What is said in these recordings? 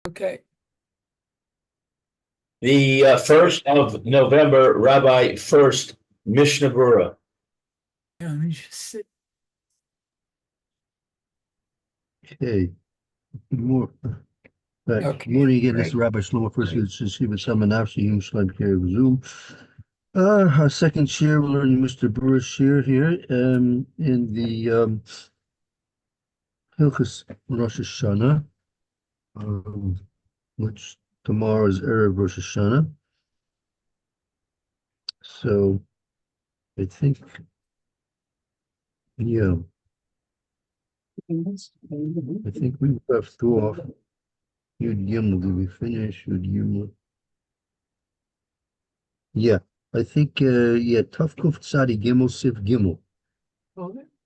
Okay. The 1st of November, Rabbi Furst, Mishna Berura. Let me just sit. Okay. More. Right. Okay. Morning again. This is Great. Rabbi Shlomo Furst. To see with some Nafshi Yushlaim here with Zoom. Our second share, we're learning Mr. Brewer's share here in the Hilchus Rosh Hashanah, which tomorrow is Erev Rosh Hashanah. So I think, yeah, I think we left off Yud Gimel. Did we finish Yud Gimel? Yeah, I think, yeah, Tavkuf Tzadi Gimel Sif Gimel.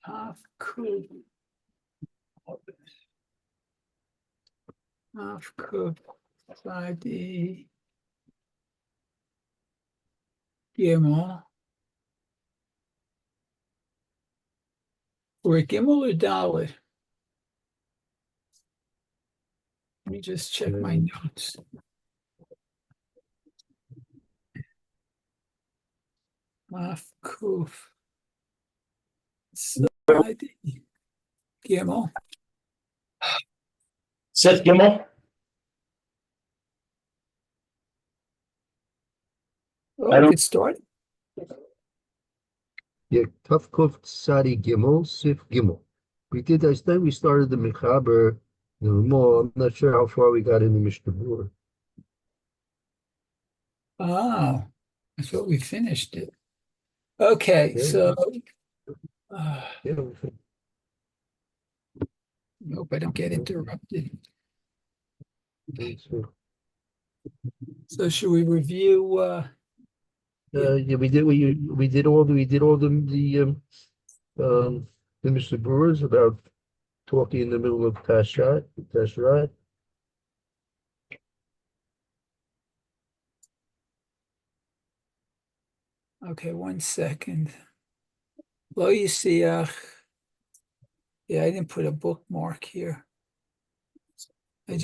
Half cook. Half cook. Friday. Gimel. Or Gimel or Dalit? Let me just check my notes. Half kuf. Friday. Gimel. Seth Gimel. Oh, I could start. Yeah, Tavkuf Tzadi Gimel Sif Gimel. I think we started the Mechaber, the Ramah. I'm not sure how far we got in the Mishnah Berurah. Ah, I thought we finished it. Okay, Yeah, so yeah. hope I don't get interrupted. So should we review Yeah, we did all the Mishnah Berurahs about talking in the middle of Tashrat. okay, 1 second. Lo Yisiach. Yeah, I didn't put a bookmark here. So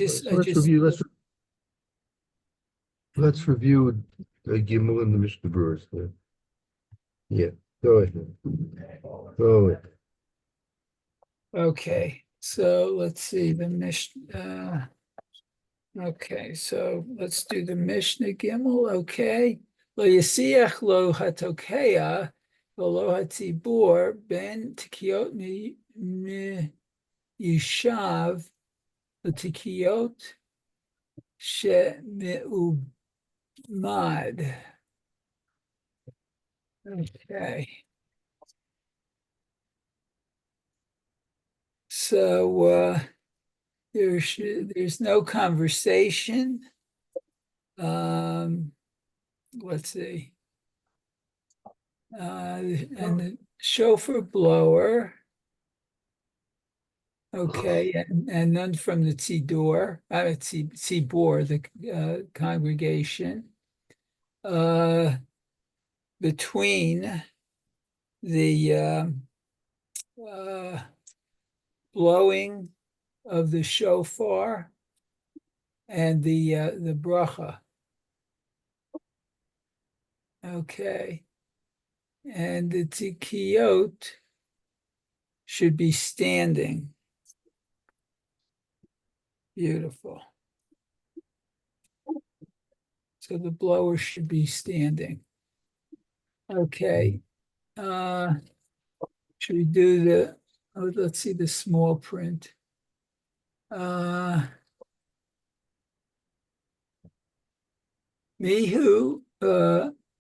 let's review Gimel and the Mishnah Berurahs. Yeah, go ahead. Go ahead. Okay, so let's see the Mishnah. Okay, so let's do the Mishnah Gimel. Okay, lo yisiach lo hatokeya lo hatzibur ben tikiyot mi yishav tikiyot she me'umad. Okay, so there's no conversation. Let's see. And the shofar blower. Okay, and none from the tzibor, the congregation. Between the blowing of the shofar and the bracha. Okay, and the tikiyot should be standing. Beautiful. So the blower should be standing. Okay. Should we do let's see the small print. Mihu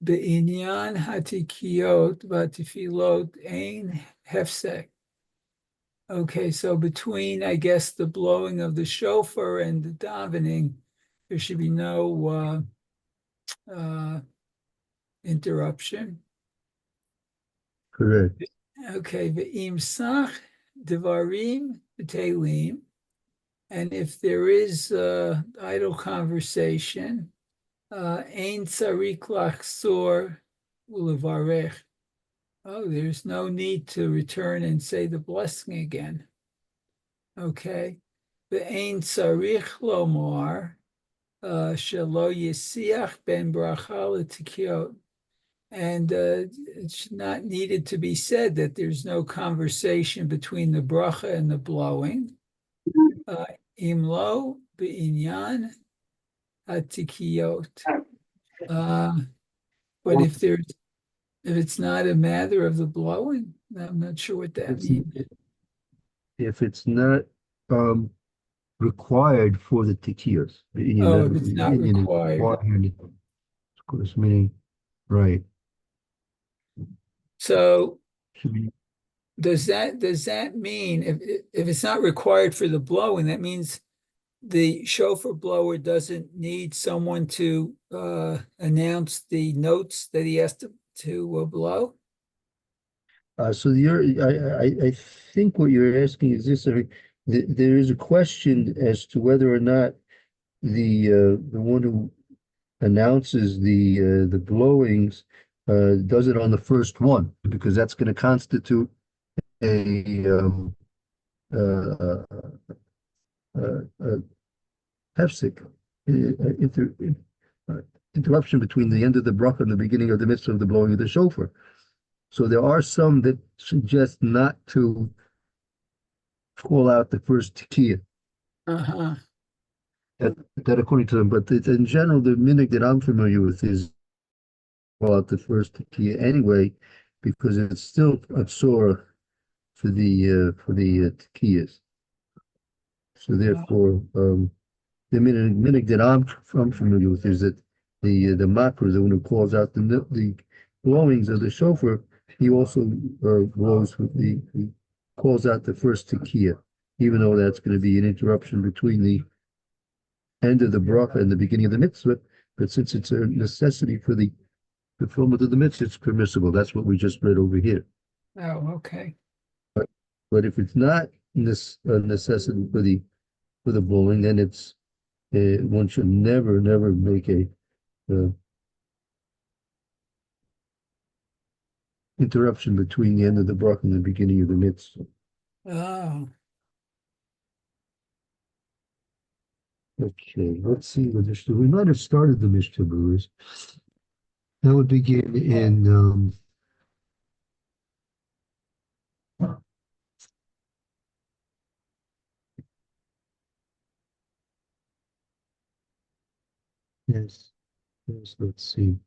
be'inyan hatikiyot v'tefilot ein hefsek. Okay, so between, I guess, the blowing of the shofar and the davening, there should be no interruption. Correct. Okay, ve'im sach devarim v'telim. And if there is idle conversation, ein tzarik lachzor ulevarech. Oh, there's no need to return and say the blessing again. Okay. Ve'ein tzarich lomar shelo yisiach ben bracha l'tikiot. And it's not needed to be said that there's no conversation between the bracha and the blowing. Imlo be'inyan hatikiyot. But if it's not a matter of the blowing, I'm not sure what that means. If it's not required for the tikiyos, Oh, if it's not meaning required. of course, meaning right. So Should be does that mean if it's not required for the blowing, that means the shofar blower doesn't need someone to announce the notes that he has to blow? so I think what you're asking is this. I mean, there is a question as to whether or not the one who announces the blowings does it on the first one, because that's going to constitute a uh, hefsek, uh, interruption between the end of the bracha and the beginning of the mitzvah of the blowing of the shofar. So there are some that suggest not to call out the first tikiyah. Uh-huh. That according to them, but in general, the minhag that I'm familiar with is call out the first tikiyah anyway, because it's still a tzorah for the tikiyahs. So therefore, the minhag that I'm familiar with is that the makar, the one who calls out the blowings of the shofar, he also blows with he calls out the first tikiyah, even though that's going to be an interruption between the end of the bracha and the beginning of the mitzvah. But since it's a necessity for the fulfillment of the mitzvah, it's permissible. That's what we just read over here. Oh, okay. But if it's not this necessity for the blowing, then it's one should never make a interruption between the end of the bracha and the beginning of the mitzvah. Oh, Okay, let's see the Mishnah. We might have started the Mishnah, Brewers. That would begin in yes, let's see.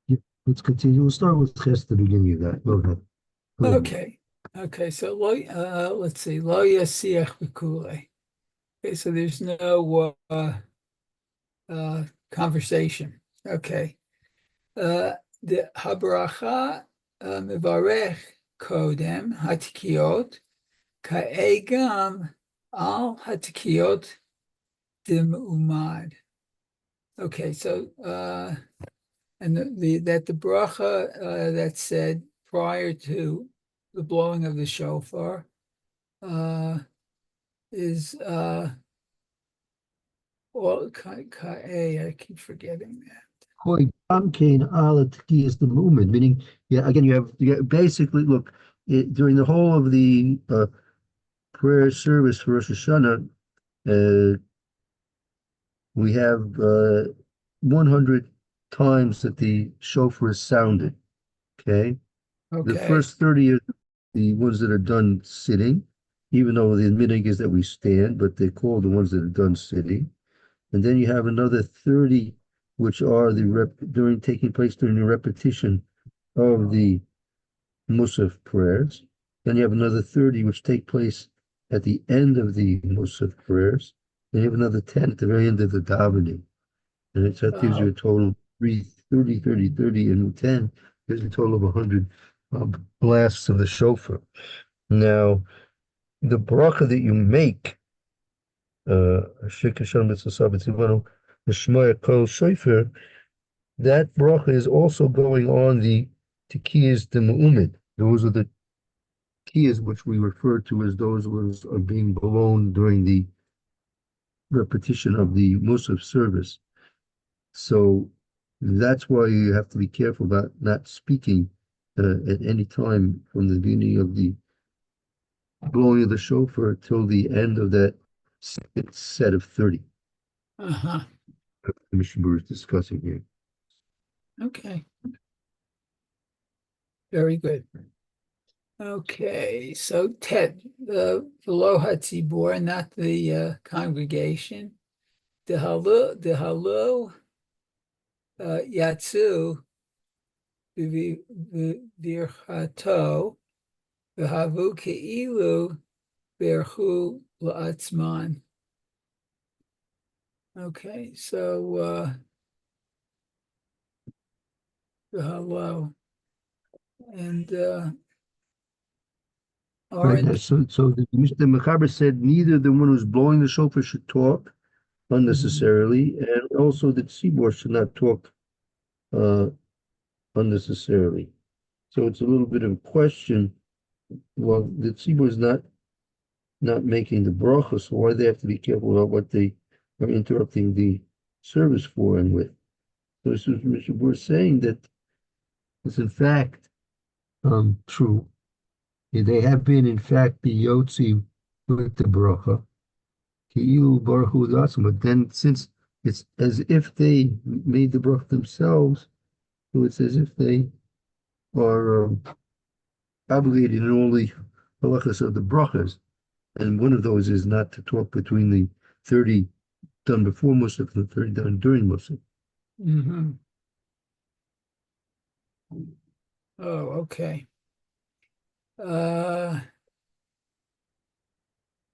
Yeah, let's continue. We'll start with Ches, the beginning of that. Go ahead. okay. Okay, so let's see. Lo yasiach b'kulei. Okay, so there's no conversation. Okay. The habracha mevarech kodem hatikiyot ka'egam al hatikiyot dimumad. Okay, so and the bracha that's said prior to the blowing of the shofar is well, I keep forgetting that. Koi Gamkein ala is the movement, meaning, yeah, again, you have basically, look, during the whole of the prayer service for Rosh Hashanah, we have 100 times that the shofar is sounded. Okay. The Okay. first 30 are the ones that are done sitting, even though the minhag is that we stand, but they're called the ones that are done sitting. And then you have another 30, which are taking place during the repetition of the Musaf prayers. Then you have another 30, which take place at the end of the Musaf prayers. Then you have another 10 at the very end of the davening. And that gives you a total of 30, 30, 30, and 10. Gives you a total of 100 blasts of the shofar. Now, the bracha that you make, that bracha is also going on the tikiyas demu'umid. Those are the tikiyas which we refer to as those ones are being blown during the repetition of the Musaf service. So That's why you have to be careful about not speaking at any time from the beginning of the blowing of the shofar till the end of that second set of 30. Uh-huh. The Mishna is discussing here. Okay. Very good. Okay, so Ted, the Lo Hatzibor, not the congregation. The Halu Yatsu Virchato V'havu Ke'ilu Virchu La'atzman. Okay, so the Halu and Right. aren't So the Mechaber said neither the one who's blowing the shofar should talk unnecessarily, and also the tzibor should not talk uh, unnecessarily. So it's a little bit of a question. Well, the tzibor is not making the bracha, so why do they have to be careful about what they are interrupting the service for and with? So this is we're saying that it's in fact true. They have been in fact the yotzi with the bracha. Ki'ilu baruchu dasim, but then since it's as if they made the bracha themselves, so it's as if they are obligated in all the halachas of the brachas, and one of those is not to talk between the 30 done before Musaf and the 30 done during Musaf. Mhm. Oh, okay.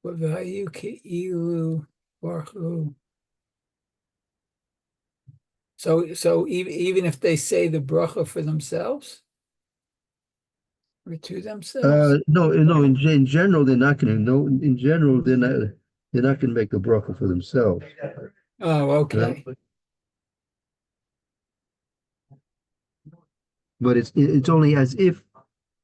V'hayu Ke'ilu Baruchu. So even if they say the bracha for themselves or to themselves? No. In general, they're not going to. No, in general, they're not going to make the bracha for themselves. Oh, okay. Right? But it's only as if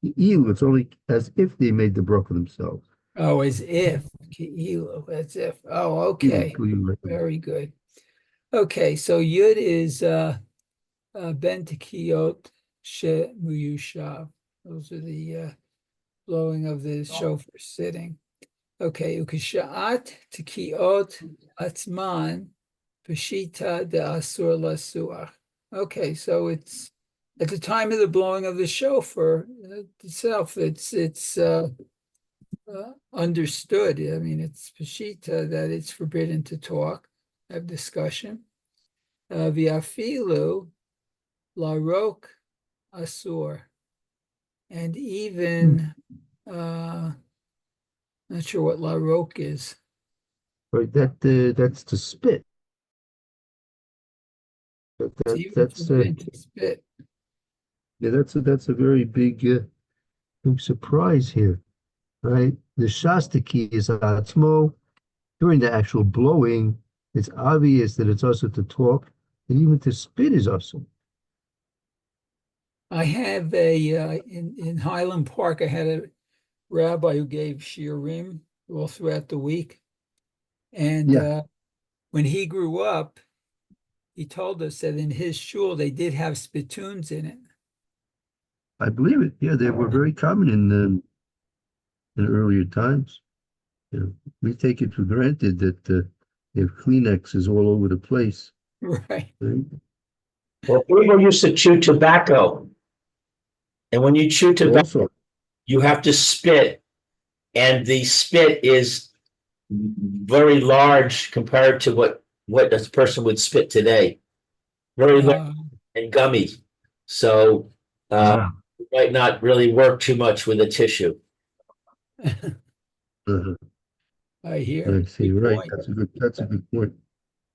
it's only as if they made the bracha themselves. Oh, as if. Ke'ilu, as if. Oh, okay. Right. Very good. Okay, so Yud is Ben Tekiyot She Muyushav. Those are the blowing of the shofar sitting. Okay, Ukashat Tekiyot Atzman Peshita de Asur Lasuach. Okay, so it's at the time of the blowing of the shofar itself, it's understood. I mean, it's Peshita that it's forbidden to talk, have discussion. Viafilu larok asur, and even not sure what larok is. Right. That's to spit. It's even That's forbidden to spit. yeah. That's a very big surprise here, right? The Shastaki is Atzmo. During the actual blowing, it's obvious that it's also to talk, and even to spit is also. I have in Highland Park. I had a rabbi who gave shiurim all throughout the week, and Yeah, when he grew up, he told us that in his shul they did have spittoons in it. I believe it. Yeah, they were very common in earlier times. You know, we take it for granted that they have Kleenexes all over the place. Right. Right? Well, people used to chew tobacco. And when you chew tobacco, Also, you have to spit. And the spit is very large compared to what a person would spit today. Very large Uh, and gummy. So ah, you might not really work too much with a tissue. uh-huh. I hear. I see. Good Right. point. That's a good point.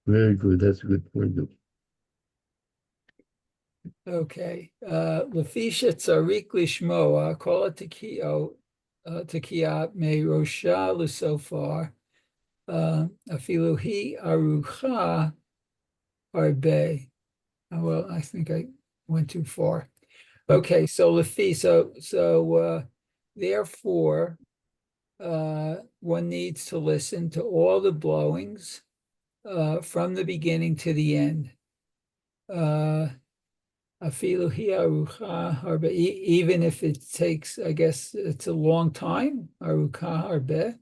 Very good. That's a good point. Okay. Lefisha tzarik lishmoa kol tekio tekiyat me rosha lusofar afilu hi arucha arbe. Well, I think I went too far. Okay, so Lefi, so therefore, one needs to listen to all the blowings from the beginning to the end. Afilu hi arucha harbe, even if it takes, I guess it's a long time. Arucha harbe.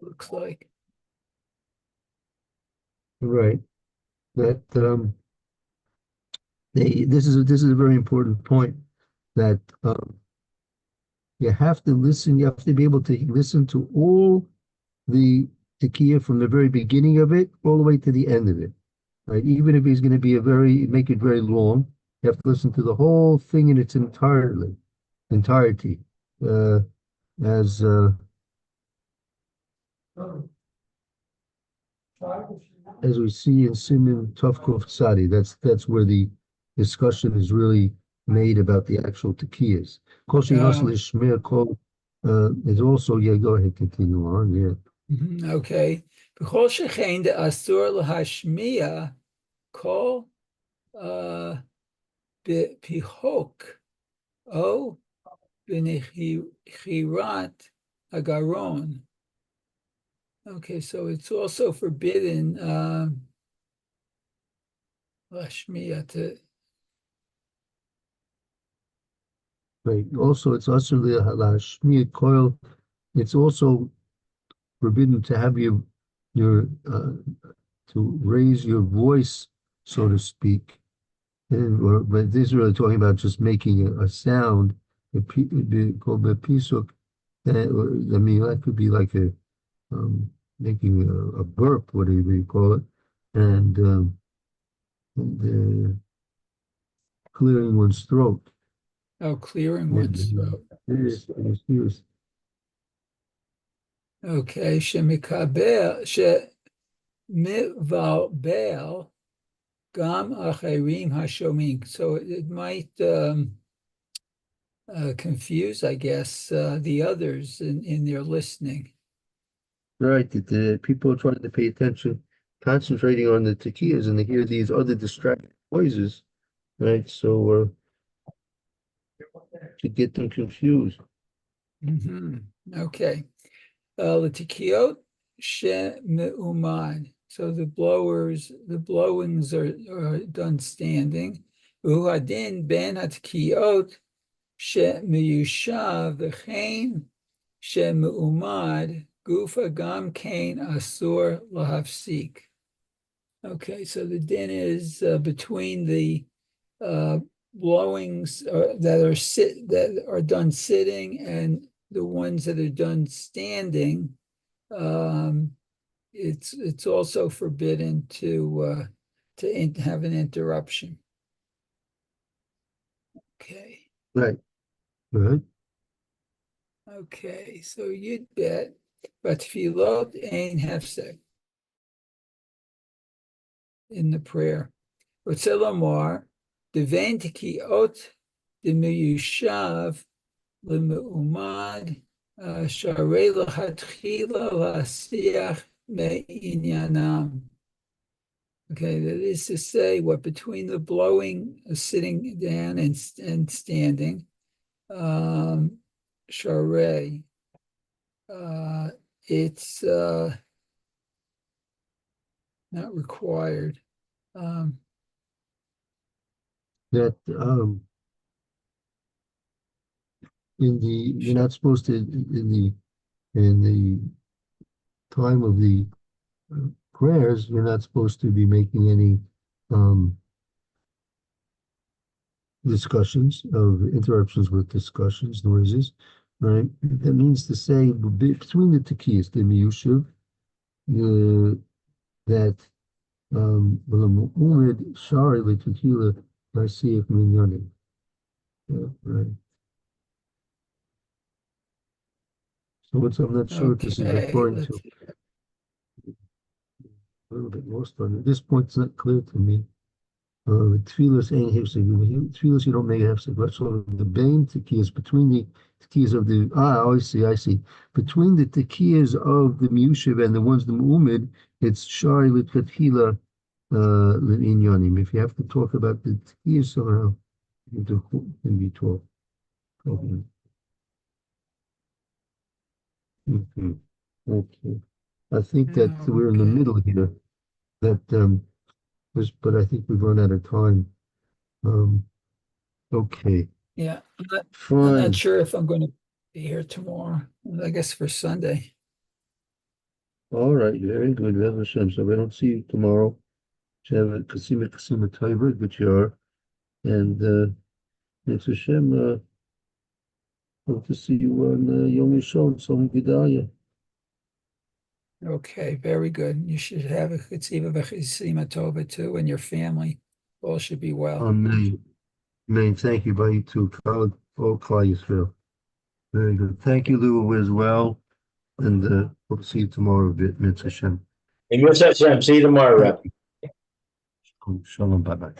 Looks like. Right. That this is a very important point that you have to listen. You have to be able to listen to all the tekiah from the very beginning of it all the way to the end of it. Right? Even if he's going to be make it very long, you have to listen to the whole thing in its entirety. Uh, as as we see in Siman Tovkov Sadi, that's where the discussion is really made about the actual tekiyas. Kol Sheinos Oh, Lishmer Kol is also, yeah, go ahead, continue on, yeah. okay. B'chol shechein de asur lahashmiya kol b'pihok o b'nechirat agaron. Okay, so it's also forbidden lashmiya to. Right. Also, it's also Lashmiya Koil. It's also forbidden to have your to raise your voice, so to speak. But this is really talking about just making a sound. It'd be called the pisuk. I mean, that could be like making a burp, whatever you call it, and clearing one's throat. Oh, clearing one's And, throat. yes. Okay, shemikabel shemivalbel gam acherim hashomim. So it might confuse, I guess, the others in their listening. Right, that the people are trying to pay attention, concentrating on the tequillas, and they hear these other distracting noises, right? So to get them confused. Okay. Latikiot she meumad. So the blowings are done standing. Uhadin ben hatkiot she meyushav v'chein she meumad gufa gam kain asur lahafsik. Okay, so the din is between the blowings that are done sitting and the ones that are done standing. Um, it's also forbidden to have an interruption. Okay, Right, right, okay. So you'd bet, but tefillot ain't hefsek in the prayer. Otzelamar devain tekiot demiyushav lemeumad sharei lachatchila lasiach me'inyanam. Okay, that is to say, what between the blowing, sitting down and standing, charé, it's not required. that you're not supposed to in the time of the prayers, you're not supposed to be making any um discussions of interruptions with discussions, noises, right? That means to say between the tekiyas, the miyushiv, that umid shari letekila nasiyach minyanim. Right. So I'm not sure what this is Okay, referring to. A little bit lost on it. At this point, it's not clear to me. Tefillas ain't hefsek. Tefillas you don't make hefsek. But so the bain tekiyas between the tekiyas of the I see. Between the tekiyas of the miushiv and the ones the mu'umid, it's shari l'tefila l'inyanim. If you have to talk about the tekiyas somehow, you can be talk. Okay. Okay. I think that we're in the okay. middle here. That but I think we've run out of time. Okay, Yeah, I'm fine. not sure if I'm going to be here tomorrow. I guess for Sunday. All right, very good. Be'ez Hashem. So if I don't see you tomorrow, have a kasima taiva, which you are, and Be'ez Hashem, hope to see you on Yom Yishon, Som Gedaliah. Okay, very good. You should have a Chetziva v'Chesima Tova too, and your family all should be well. Amen. Amen. Thank you, by you too. All Klal Yisrael. Very good. Thank you, Lou, as well. And we'll see you tomorrow, Be'ez Hashem. And you're set, Sam. See you tomorrow, Rep. Shalom. Bye bye.